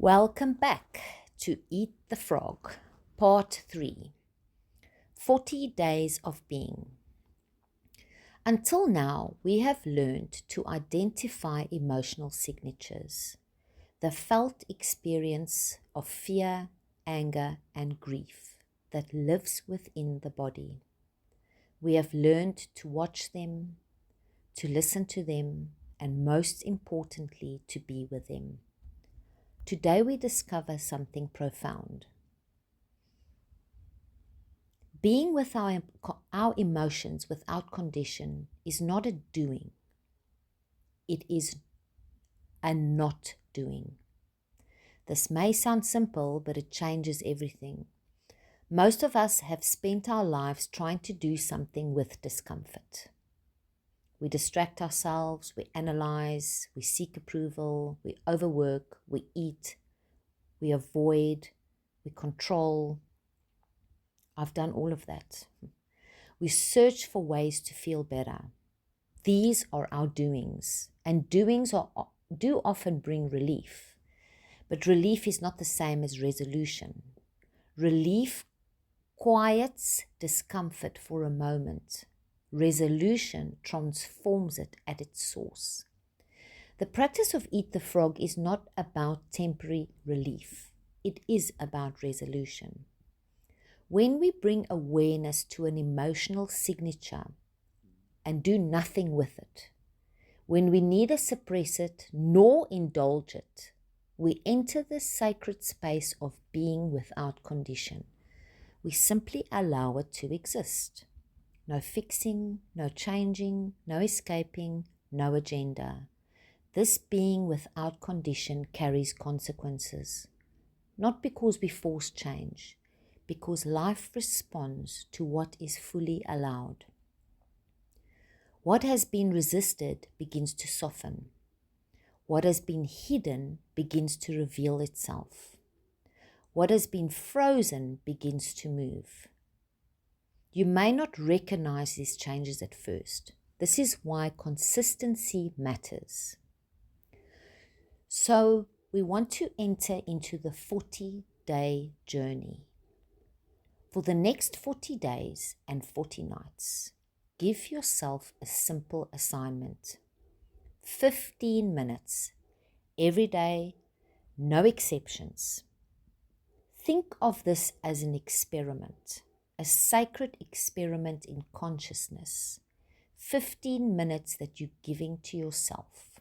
Welcome back to Eat the Frog, Part 3, 40 Days of Being. Until now, we have learned to identify emotional signatures, the felt experience of fear, anger, and grief that lives within the body. We have learned to watch them, to listen to them, and most importantly, to be with them. Today we discover something profound. Being with our emotions without condition is not a doing. It is a not doing. This may sound simple, but it changes everything. Most of us have spent our lives trying to do something with discomfort. We distract ourselves, we analyze, we seek approval, we overwork, we eat, we avoid, we control. I've done all of that. We search for ways to feel better. These are our doings, and doings do often bring relief. But relief is not the same as resolution. Relief quiets discomfort for a moment. Resolution transforms it at its source. The practice of Eat the Frog is not about temporary relief. It is about resolution. When we bring awareness to an emotional signature and do nothing with it, when we neither suppress it nor indulge it, we enter the sacred space of being without condition. We simply allow it to exist. No fixing, no changing, no escaping, no agenda. This being without condition carries consequences, not because we force change, because life responds to what is fully allowed. What has been resisted begins to soften. What has been hidden begins to reveal itself. What has been frozen begins to move. You may not recognize these changes at first. This is why consistency matters. So we want to enter into the 40-day journey. For the next 40 days and 40 nights, give yourself a simple assignment. 15 minutes every day, no exceptions. Think of this as an experiment, a sacred experiment in consciousness. 15 minutes that you're giving to yourself.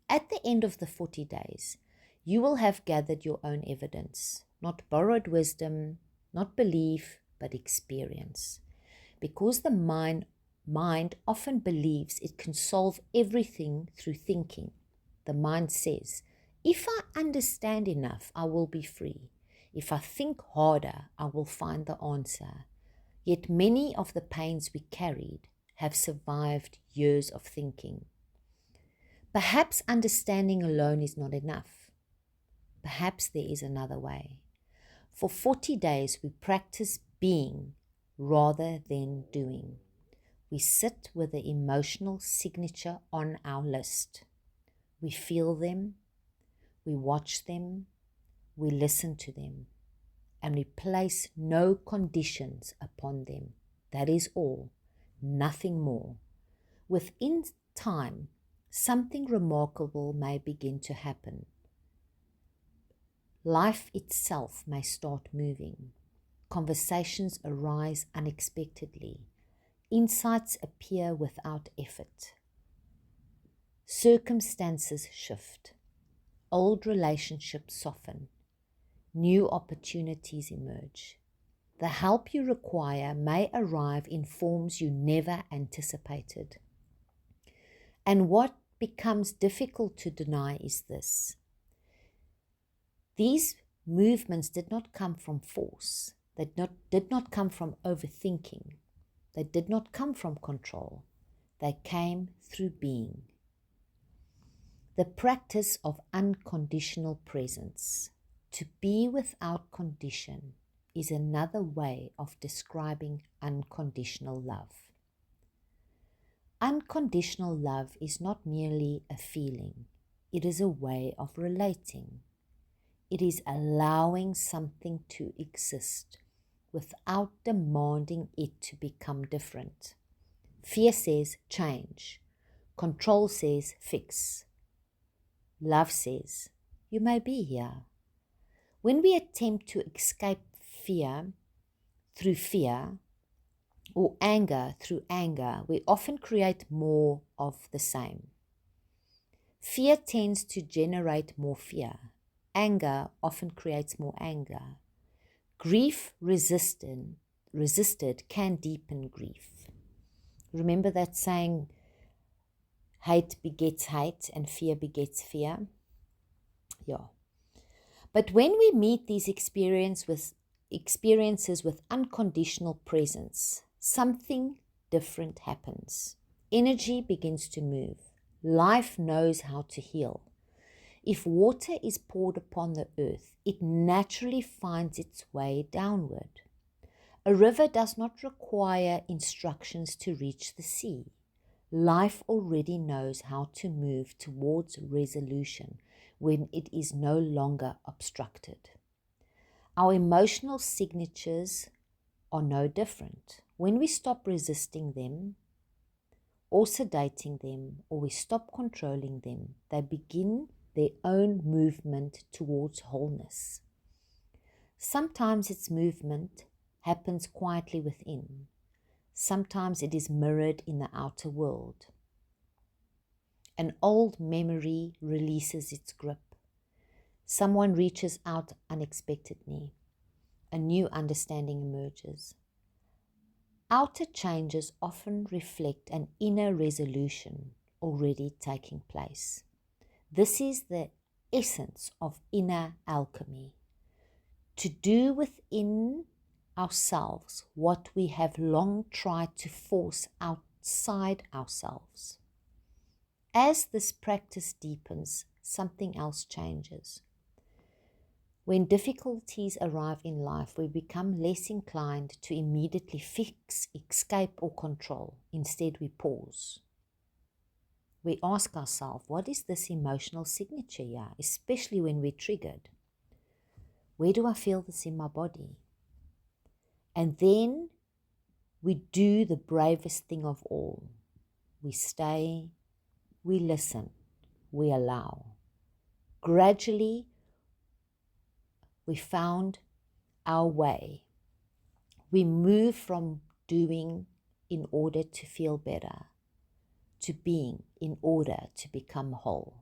At the end of the 40 days, you will have gathered your own evidence, not borrowed wisdom, not belief, but experience. Because the mind often believes it can solve everything through thinking. The mind says, if I understand enough, I will be free. If I think harder, I will find the answer. Yet many of the pains we carried have survived years of thinking. Perhaps understanding alone is not enough. Perhaps there is another way. For 40 days, we practice being rather than doing. We sit with the emotional signature on our list. We feel them, we watch them, we listen to them, and we place no conditions upon them. That is all, nothing more. Within time, something remarkable may begin to happen. Life itself may start moving. Conversations arise unexpectedly. Insights appear without effort. Circumstances shift. Old relationships soften. New opportunities emerge. The help you require may arrive in forms you never anticipated. And what becomes difficult to deny is this. These movements did not come from force. They did not come from overthinking. They did not come from control. They came through being. The practice of unconditional presence, to be without condition, is another way of describing unconditional love. Unconditional love is not merely a feeling. It is a way of relating. It is allowing something to exist without demanding it to become different. Fear says change. Control says fix. Love says you may be here. When we attempt to escape fear through fear or anger through anger, we often create more of the same. Fear tends to generate more fear. Anger often creates more anger. Grief resisted can deepen grief. Remember that saying, hate begets hate and fear begets fear? Yeah. But when we meet these experiences with unconditional presence, something different happens. Energy begins to move. Life knows how to heal. If water is poured upon the earth, it naturally finds its way downward. A river does not require instructions to reach the sea. Life already knows how to move towards resolution when it is no longer obstructed. Our emotional signatures are no different. When we stop resisting them or sedating them, or we stop controlling them, they begin their own movement towards wholeness. Sometimes its movement happens quietly within. Sometimes it is mirrored in the outer world. An old memory releases its grip. Someone reaches out unexpectedly. A new understanding emerges. Outer changes often reflect an inner resolution already taking place. This is the essence of inner alchemy. To do within ourselves what we have long tried to force outside ourselves. As this practice deepens, something else changes. When difficulties arrive in life, we become less inclined to immediately fix, escape, or control. Instead, we pause. We ask ourselves, what is this emotional signature here, especially when we're triggered? Where do I feel this in my body? And then we do the bravest thing of all. We stay, we listen, we allow. Gradually, we found our way. We move from doing in order to feel better to being in order to become whole.